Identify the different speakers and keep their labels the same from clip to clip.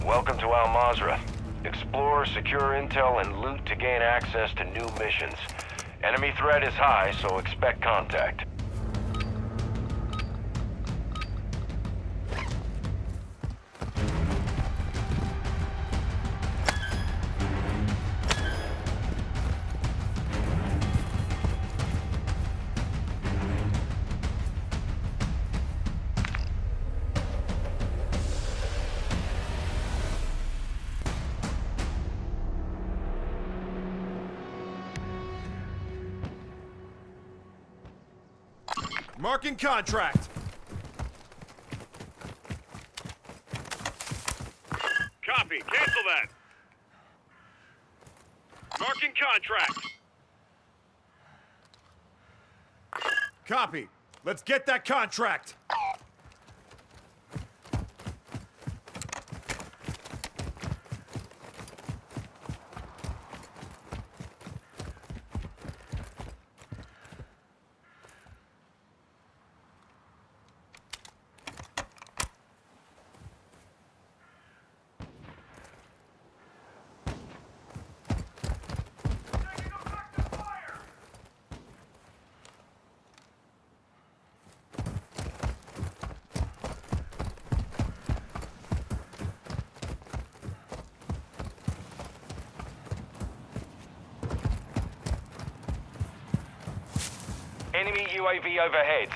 Speaker 1: Welcome to Mazrah. Explore, secure intel, and loot to gain access to new missions. Enemy threat is high, so expect contact.
Speaker 2: Marking contract.
Speaker 3: Copy. Cancel that. Marking contract.
Speaker 2: Copy. Let's get that contract.
Speaker 1: Enemy UAV overhead.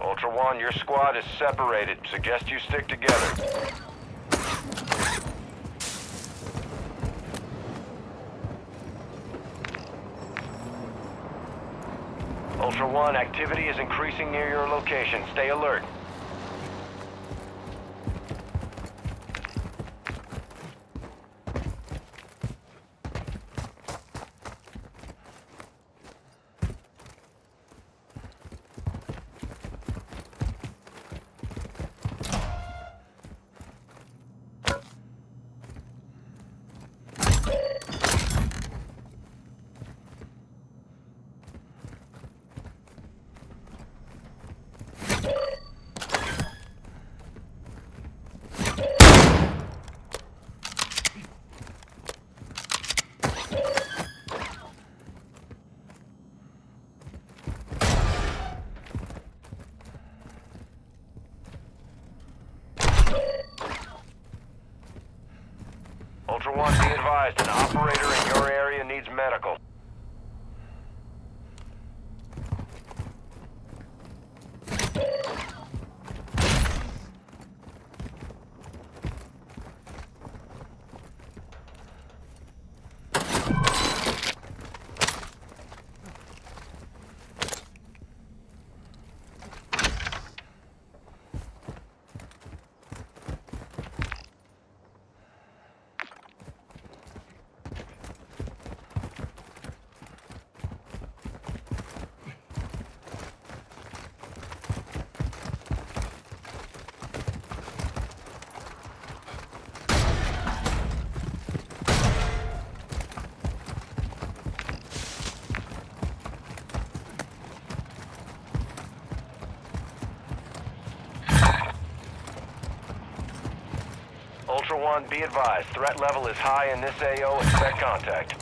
Speaker 1: Ultra One, your squad is separated. Suggest you stick together. Ultra One, activity is increasing near your location. Stay alert. Ultra One, be advised, an operator in your area needs medical. Ultra One, be advised. Threat level is high in this AO. Expect contact.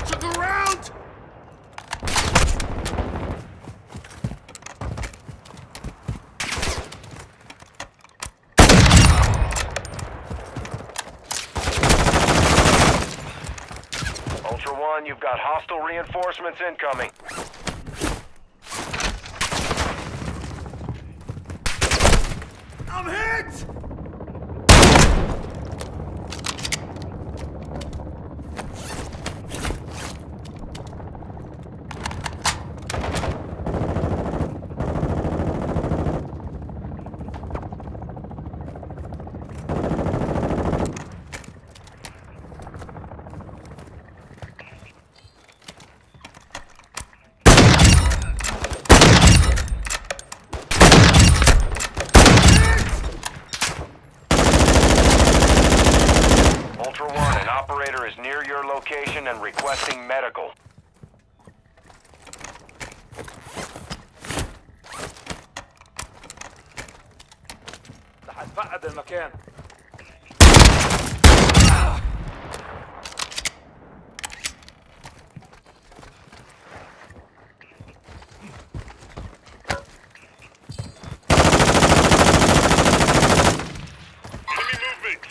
Speaker 2: Took a round!
Speaker 1: Ultra One, you've got hostile reinforcements incoming.
Speaker 2: it!
Speaker 1: Ultra One, an operator is near your location and requesting medical.
Speaker 4: هتفقد المكان.
Speaker 3: Enemy movement.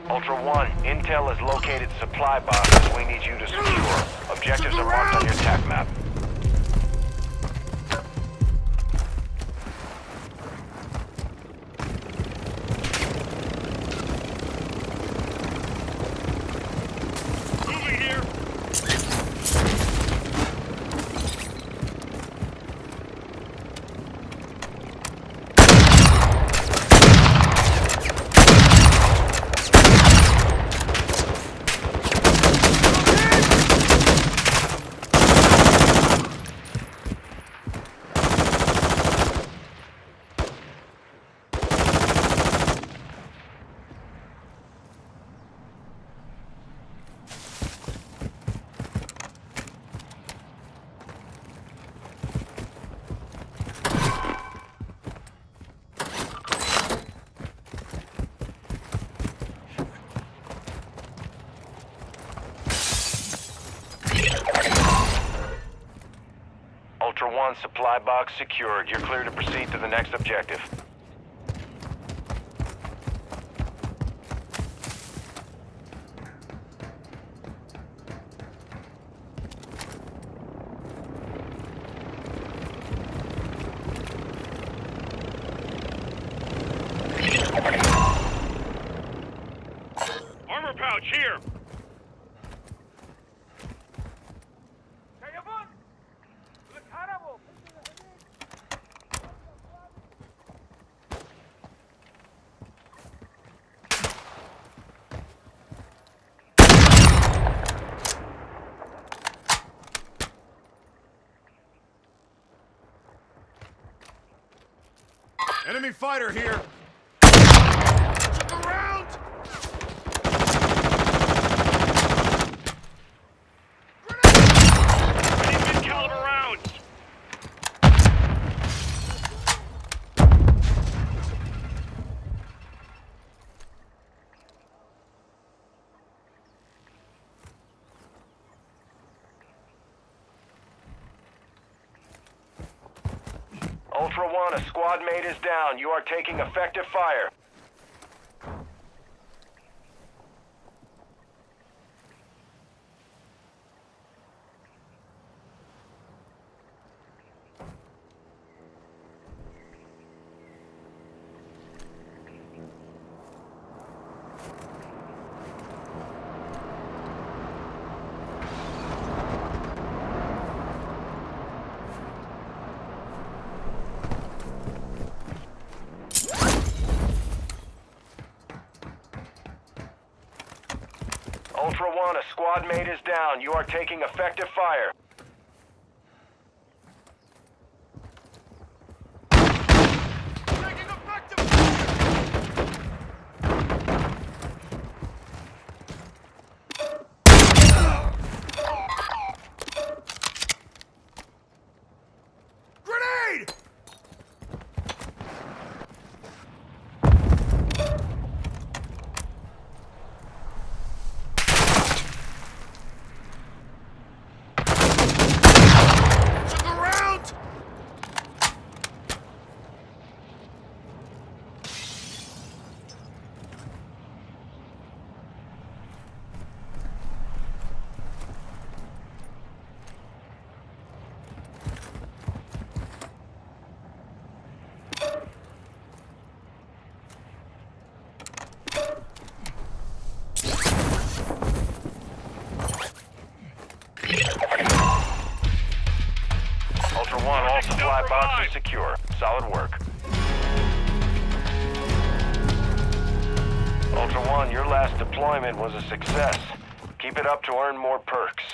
Speaker 1: Ultra One, intel has located supply boxes we need you to secure. Objectives are marked on your TAC map.
Speaker 3: Moving here.
Speaker 1: Ultra One, supply box secured. You're clear to proceed to the next objective.
Speaker 3: Armor pouch here.
Speaker 2: Enemy fighter here! Look around!
Speaker 3: I need mid-caliber rounds.
Speaker 1: Ultra One, a squad mate is down. You are taking effective fire. Ultra One, a squad mate is down. You are taking effective fire.
Speaker 2: Taking effective fire! Grenade!
Speaker 1: box is secure. Solid work. Ultra One, your last deployment was a success. Keep it up to earn more perks.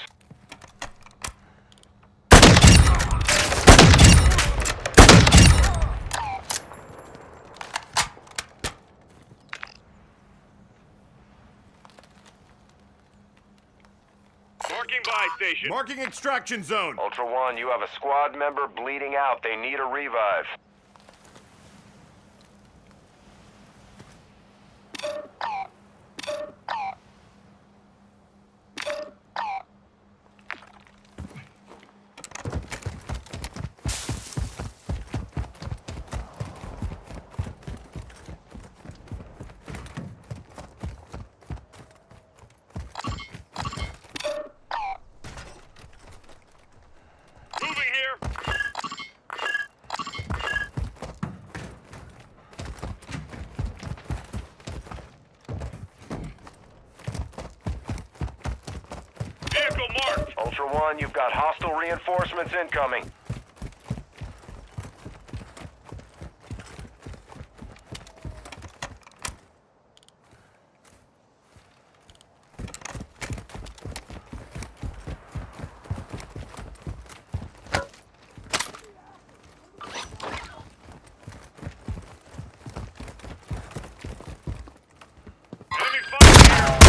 Speaker 3: Marking buy station.
Speaker 2: Marking extraction zone.
Speaker 1: Ultra One, you have a squad member bleeding out. They need a revive.
Speaker 3: Moving here. Vehicle marked.
Speaker 1: Ultra One, you've got hostile reinforcements incoming.
Speaker 3: Enemy fire here.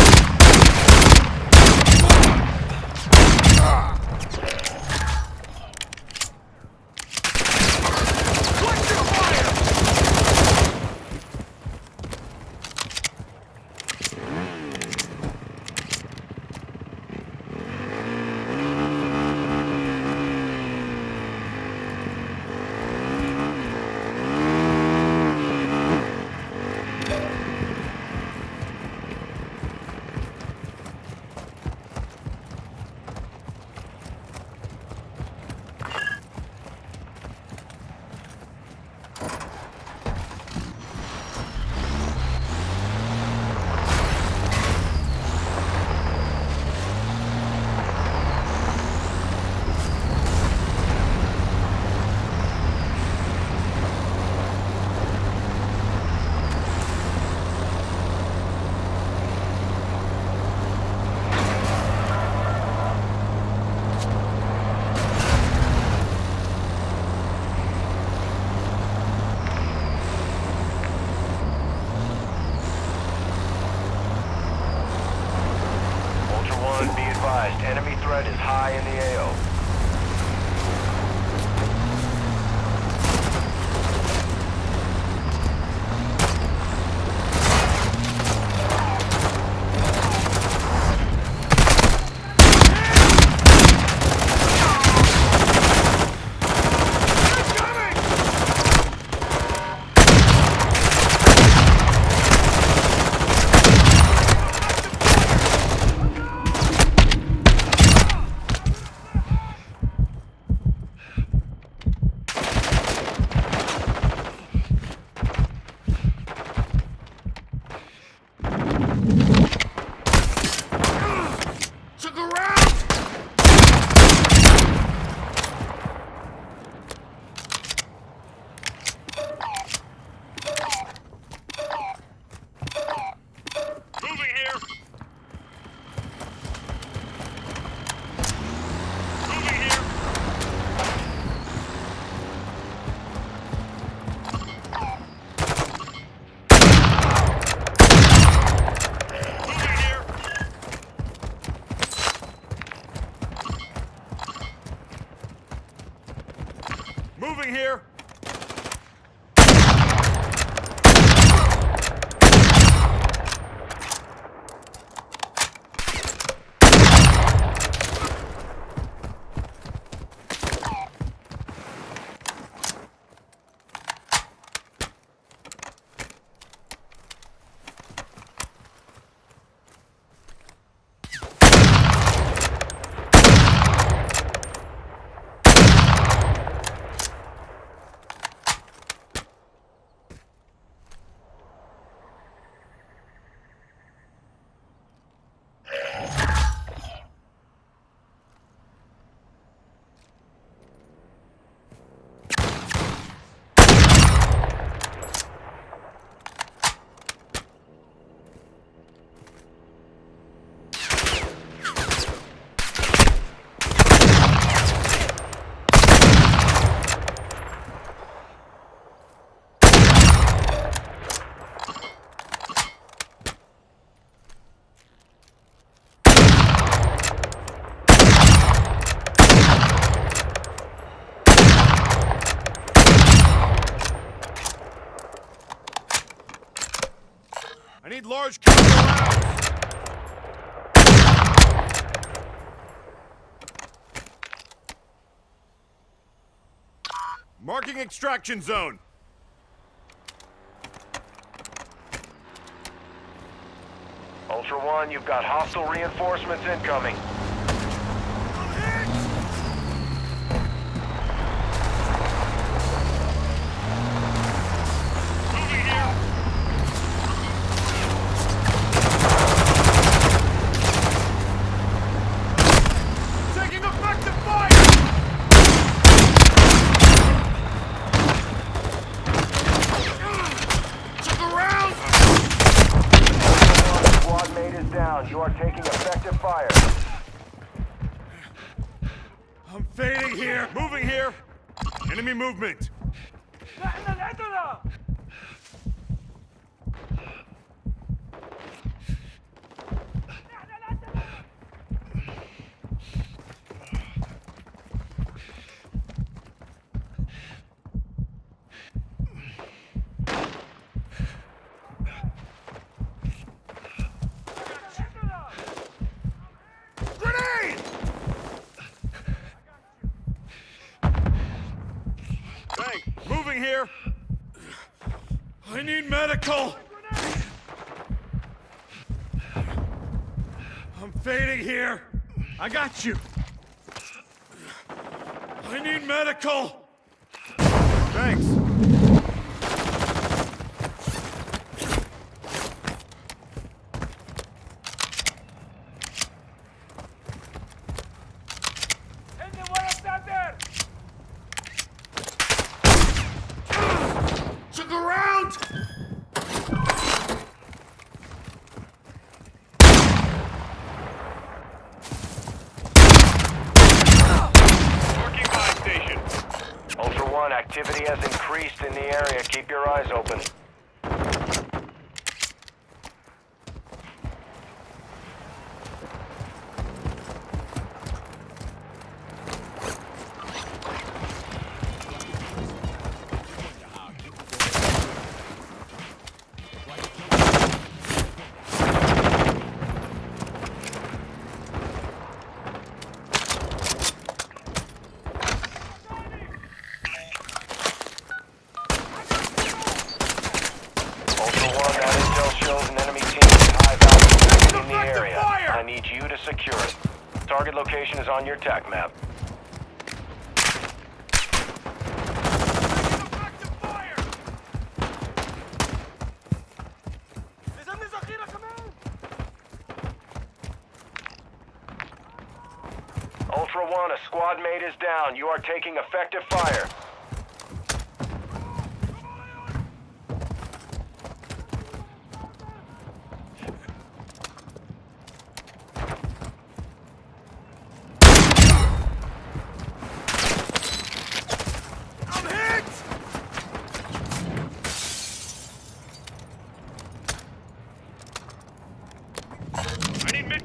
Speaker 3: Ultra One, be advised. Enemy threat is high in the AO.
Speaker 2: Marking extraction zone.
Speaker 1: Ultra One, you've got hostile reinforcements incoming.
Speaker 2: Taking effective fire! Check around!
Speaker 1: Squad mate is down. You are taking effective fire.
Speaker 2: I'm fading here. Moving here. Enemy movement. Grenade! Thanks. Moving here. I need medical. I'm fading here. I got you. I need medical. Thanks. Check around!
Speaker 1: Marking buy station. Ultra One, activity has increased in the area. Keep your eyes open. Secure it. Target location is on your TAC map. Ultra One, a squad mate is down. You are taking effective fire.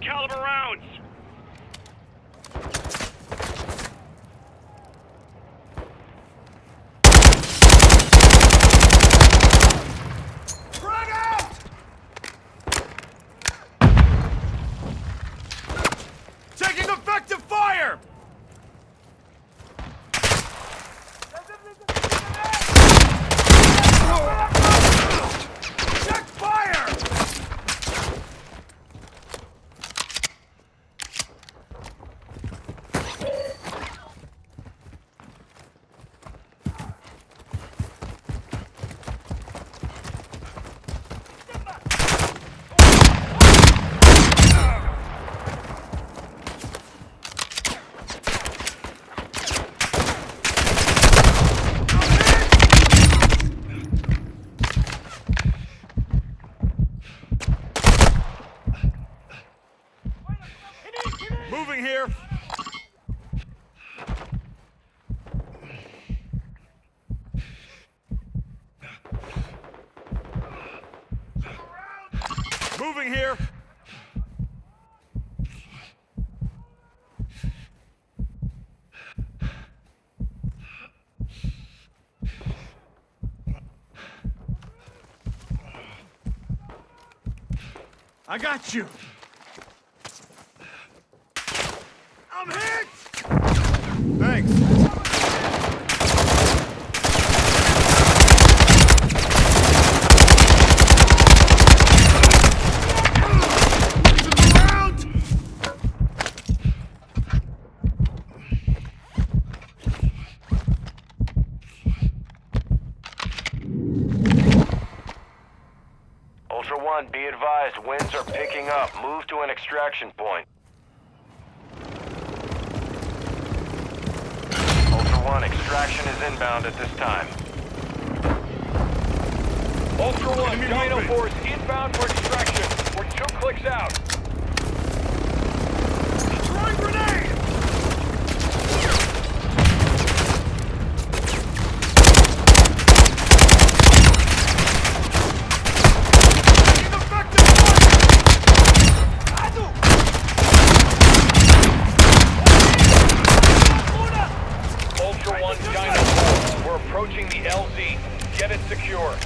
Speaker 2: Caliber rounds! Frag out! Taking effective fire! Check fire! Moving here. Moving here. I got you. I'm hit! Thanks.
Speaker 1: Move to an extraction point. Ultra One, extraction is inbound at this time.
Speaker 4: Ultra One,
Speaker 2: Enemy
Speaker 4: Dino
Speaker 2: movement.
Speaker 4: Force inbound for extraction. We're 2 clicks out.
Speaker 2: Throwing grenade! Taking effective
Speaker 4: Ultra One, Dino Force. We're approaching the LZ. Get it secure.